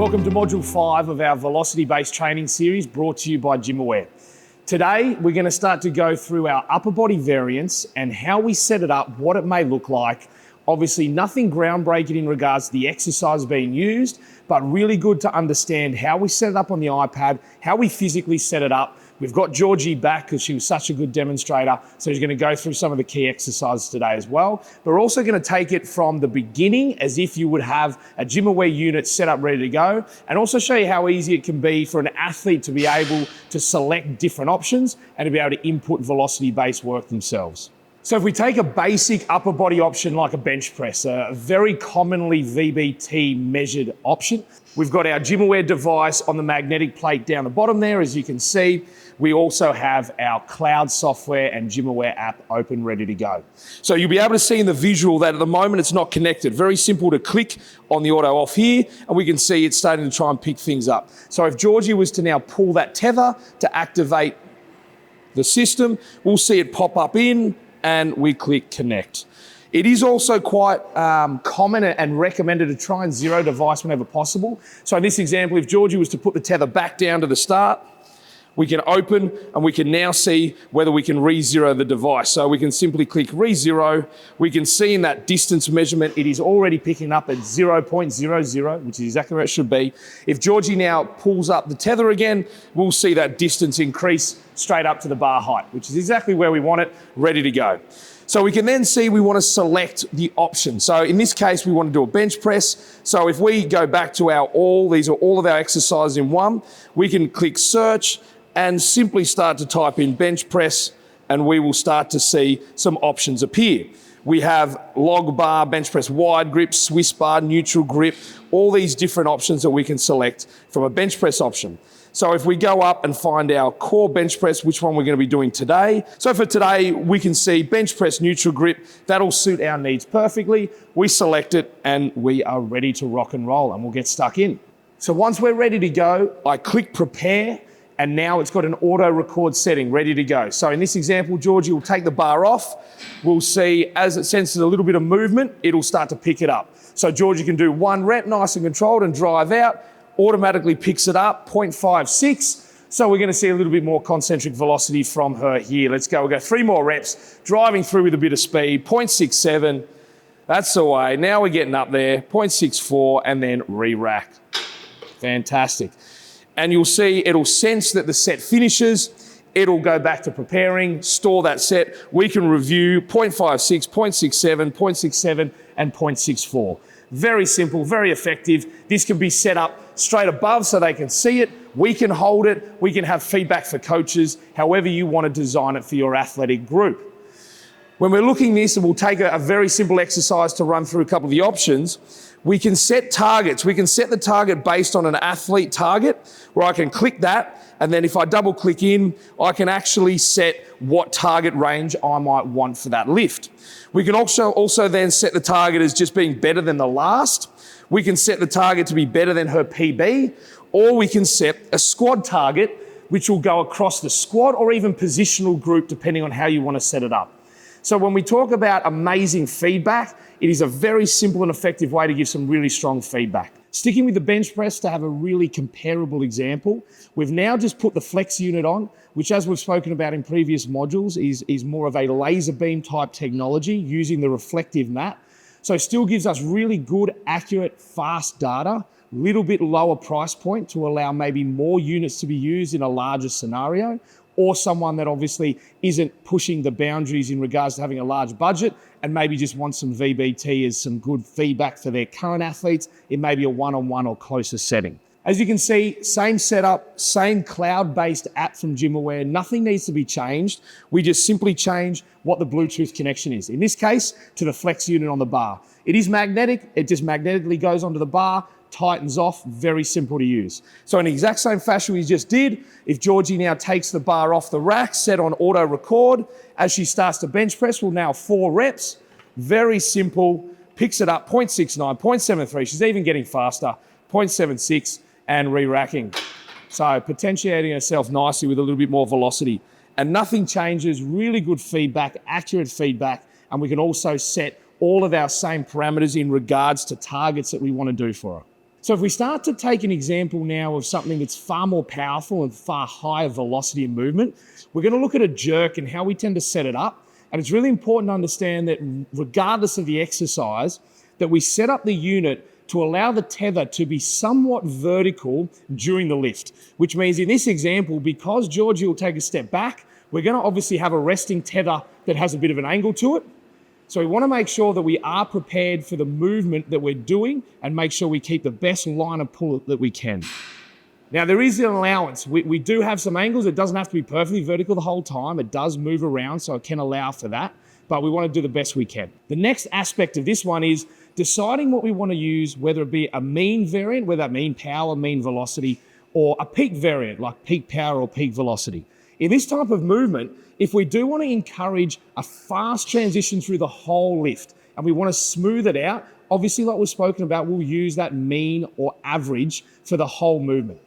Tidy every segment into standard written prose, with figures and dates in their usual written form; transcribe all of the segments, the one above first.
Welcome to Module 5 of our velocity-based training series brought to you by GymAware. Today, we're going to start to go through our upper body variance and how we set it up, what it may look like. Obviously, nothing groundbreaking in regards to the exercise being used, but really good to understand how we set it up on the iPad, how we physically set it up. We've got Georgie back because she was such a good demonstrator, so she's going to go through some of the key exercises today as well. But we're also going to take it from the beginning as if you would have a GymAware unit set up ready to go, and also show you how easy it can be for an athlete to be able to select different options and to be able to input velocity-based work themselves. So if we take a basic upper body option like a bench press, a very commonly VBT measured option, we've got our GymAware device on the magnetic plate down the bottom there, as you can see. We also have our cloud software and GymAware app open, ready to go. So you'll be able to see in the visual that at the moment it's not connected. Very simple to click on the auto off here, and we can see it's starting to try and pick things up. So if Georgie was to now pull that tether to activate the system, we'll see it pop up in, and we click connect. It is also quite common and recommended to try and zero device whenever possible. So in this example, if Georgie was to put the tether back down to the start, we can open and we can now see whether we can re-zero the device. So we can simply click re-zero. We can see in that distance measurement, it is already picking up at 0.00, which is exactly where it should be. If Georgie now pulls up the tether again, we'll see that distance increase straight up to the bar height, which is exactly where we want it, ready to go. So we can then see we want to select the option. So in this case, we want to do a bench press. So if we go back to our all, these are all of our exercises in one, we can click search and simply start to type in bench press, and we will start to see some options appear. We have log bar, bench press wide grip, Swiss bar, neutral grip, all these different options that we can select from a bench press option. So if we go up and find our core bench press, which one we're going to be doing today. So for today, we can see bench press neutral grip. That'll suit our needs perfectly. We select it and we are ready to rock and roll, and we'll get stuck in. So once we're ready to go, I click prepare, and now it's got an auto record setting ready to go. So in this example, Georgie will take the bar off. We'll see as it senses a little bit of movement, it'll start to pick it up. So Georgie can do one rep, nice and controlled, and drive out, automatically picks it up, 0.56. So we're gonna see a little bit more concentric velocity from her here. Let's go, we'll go 3 more reps, driving through with a bit of speed, 0.67. That's the way. Now we're getting up there, 0.64, and then re-rack. Fantastic. And you'll see it'll sense that the set finishes, it'll go back to preparing, store that set. We can review 0.56, 0.67, 0.67, and 0.64. Very simple, very effective. This can be set up straight above so they can see it. We can hold it. We can have feedback for coaches, however you want to design it for your athletic group. When we're looking at this, and we'll take a very simple exercise to run through a couple of the options, we can set targets. We can set the target based on an athlete target, where I can click that, and then if I double click in, I can actually set what target range I might want for that lift. We can also then set the target as just being better than the last. We can set the target to be better than her PB, or we can set a squad target, which will go across the squad or even positional group, depending on how you want to set it up. So when we talk about amazing feedback, it is a very simple and effective way to give some really strong feedback. Sticking with the bench press to have a really comparable example, we've now just put the flex unit on, which, as we've spoken about in previous modules, is more of a laser beam type technology using the reflective mat. So still gives us really good, accurate, fast data, little bit lower price point to allow maybe more units to be used in a larger scenario, or someone that obviously isn't pushing the boundaries in regards to having a large budget and maybe just wants some VBT as some good feedback for their current athletes in maybe a one-on-one or closer setting. As you can see, same setup, same cloud-based app from GymAware. Nothing needs to be changed. We just simply change what the Bluetooth connection is. In this case, to the flex unit on the bar. It is magnetic. It just magnetically goes onto the bar, tightens off, very simple to use. So in the exact same fashion we just did, if Georgie now takes the bar off the rack, set on auto record, as she starts to bench press, we'll now 4 reps, very simple, picks it up, 0.69, 0.73, she's even getting faster, 0.76, and re-racking. So potentiating herself nicely with a little bit more velocity. And nothing changes, really good feedback, accurate feedback, and we can also set all of our same parameters in regards to targets that we want to do for her. So if we start to take an example now of something that's far more powerful and far higher velocity and movement, we're going to look at a jerk and how we tend to set it up. And it's really important to understand that regardless of the exercise, that we set up the unit to allow the tether to be somewhat vertical during the lift, which means in this example, because Georgie will take a step back, we're going to obviously have a resting tether that has a bit of an angle to it. So we want to make sure that we are prepared for the movement that we're doing and make sure we keep the best line of pull that we can. Now, there is an allowance. We do have some angles. It doesn't have to be perfectly vertical the whole time. It does move around, so it can allow for that, but we want to do the best we can. The next aspect of this one is deciding what we want to use, whether it be a mean variant, whether that mean power, mean velocity, or a peak variant, like peak power or peak velocity. In this type of movement, if we do want to encourage a fast transition through the whole lift and we want to smooth it out, obviously like we've spoken about, we'll use that mean or average for the whole movement.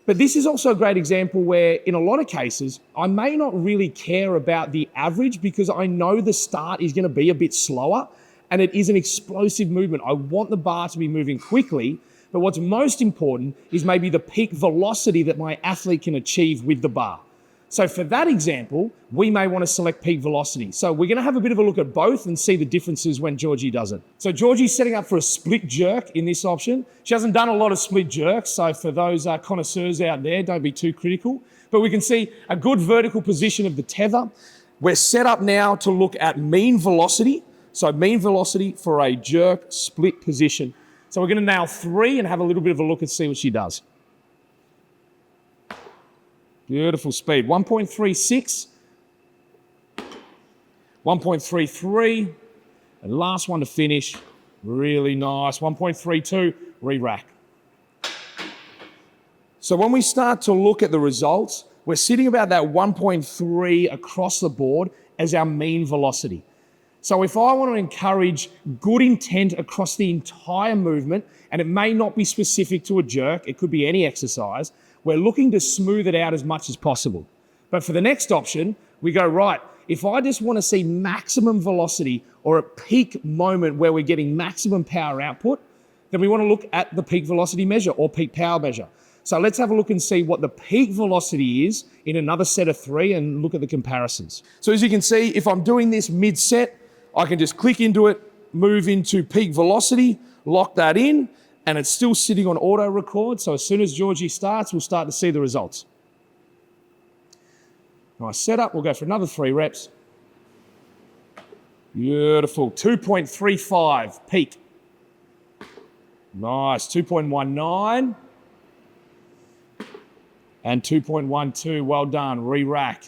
But this is also a great example where in a lot of cases, I may not really care about the average because I know the start is going to be a bit slower and it is an explosive movement. I want the bar to be moving quickly, but what's most important is maybe the peak velocity that my athlete can achieve with the bar. So for that example, we may want to select peak velocity. So we're going to have a bit of a look at both and see the differences when Georgie does it. So Georgie's setting up for a split jerk in this option. She hasn't done a lot of split jerks, so for those connoisseurs out there, don't be too critical. But we can see a good vertical position of the tether. We're set up now to look at mean velocity. So mean velocity for a jerk split position. So we're going to nail 3 and have a little bit of a look and see what she does. Beautiful speed. 1.36, 1.33, and last one to finish. Really nice. 1.32, re-rack. So when we start to look at the results, we're sitting about that 1.3 across the board as our mean velocity. So if I want to encourage good intent across the entire movement, and it may not be specific to a jerk, it could be any exercise, we're looking to smooth it out as much as possible. But for the next option, we go, right, if I just want to see maximum velocity or a peak moment where we're getting maximum power output, then we want to look at the peak velocity measure or peak power measure. So let's have a look and see what the peak velocity is in another set of 3 and look at the comparisons. So as you can see, if I'm doing this mid-set, I can just click into it, move into peak velocity, lock that in, and it's still sitting on auto record. So as soon as Georgie starts, we'll start to see the results. Nice setup. We'll go for another 3 reps. Beautiful. 2.35 peak. Nice. 2.19 and 2.12. Well done. Re-rack.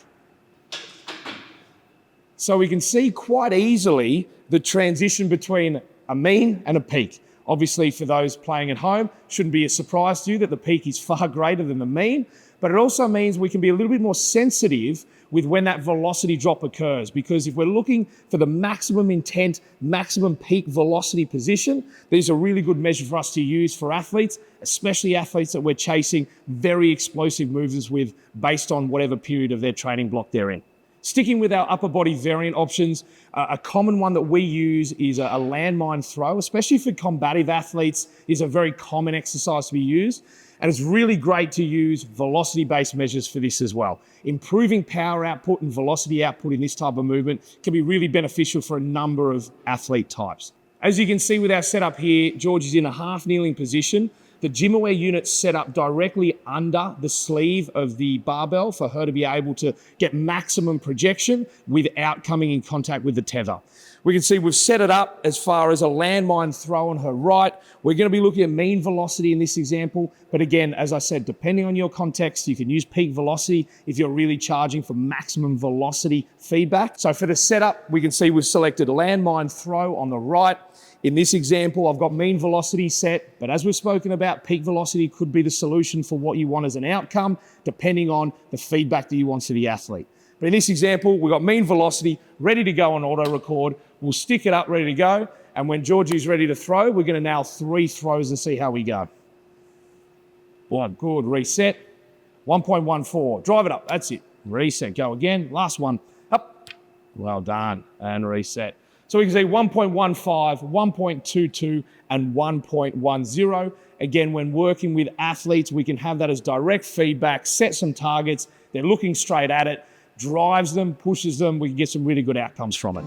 So we can see quite easily the transition between a mean and a peak. Obviously, for those playing at home, shouldn't be a surprise to you that the peak is far greater than the mean, but it also means we can be a little bit more sensitive with when that velocity drop occurs, because if we're looking for the maximum intent, maximum peak velocity position, these are really good measures for us to use for athletes, especially athletes that we're chasing very explosive movements with based on whatever period of their training block they're in. Sticking with our upper body variant options, a common one that we use is a landmine throw, especially for combative athletes, is a very common exercise to be used. And it's really great to use velocity-based measures for this as well. Improving power output and velocity output in this type of movement can be really beneficial for a number of athlete types. As you can see with our setup here, George is in a half kneeling position. The GymAware unit's set up directly under the sleeve of the barbell for her to be able to get maximum projection without coming in contact with the tether. We can see we've set it up as far as a landmine throw on her right. We're going to be looking at mean velocity in this example. But again, as I said, depending on your context, you can use peak velocity if you're really charging for maximum velocity feedback. So for the setup, we can see we've selected a landmine throw on the right. In this example, I've got mean velocity set, but as we've spoken about, peak velocity could be the solution for what you want as an outcome, depending on the feedback that you want to the athlete. But in this example, we've got mean velocity ready to go on auto record. We'll stick it up, ready to go. And when Georgie's ready to throw, we're going to nail 3 throws and see how we go. One, good, reset. 1.14, drive it up, that's it. Reset, go again. Last one, up. Well done, and reset. So we can see 1.15, 1.22, and 1.10. Again, when working with athletes, we can have that as direct feedback, set some targets, they're looking straight at it, drives them, pushes them, we can get some really good outcomes from it.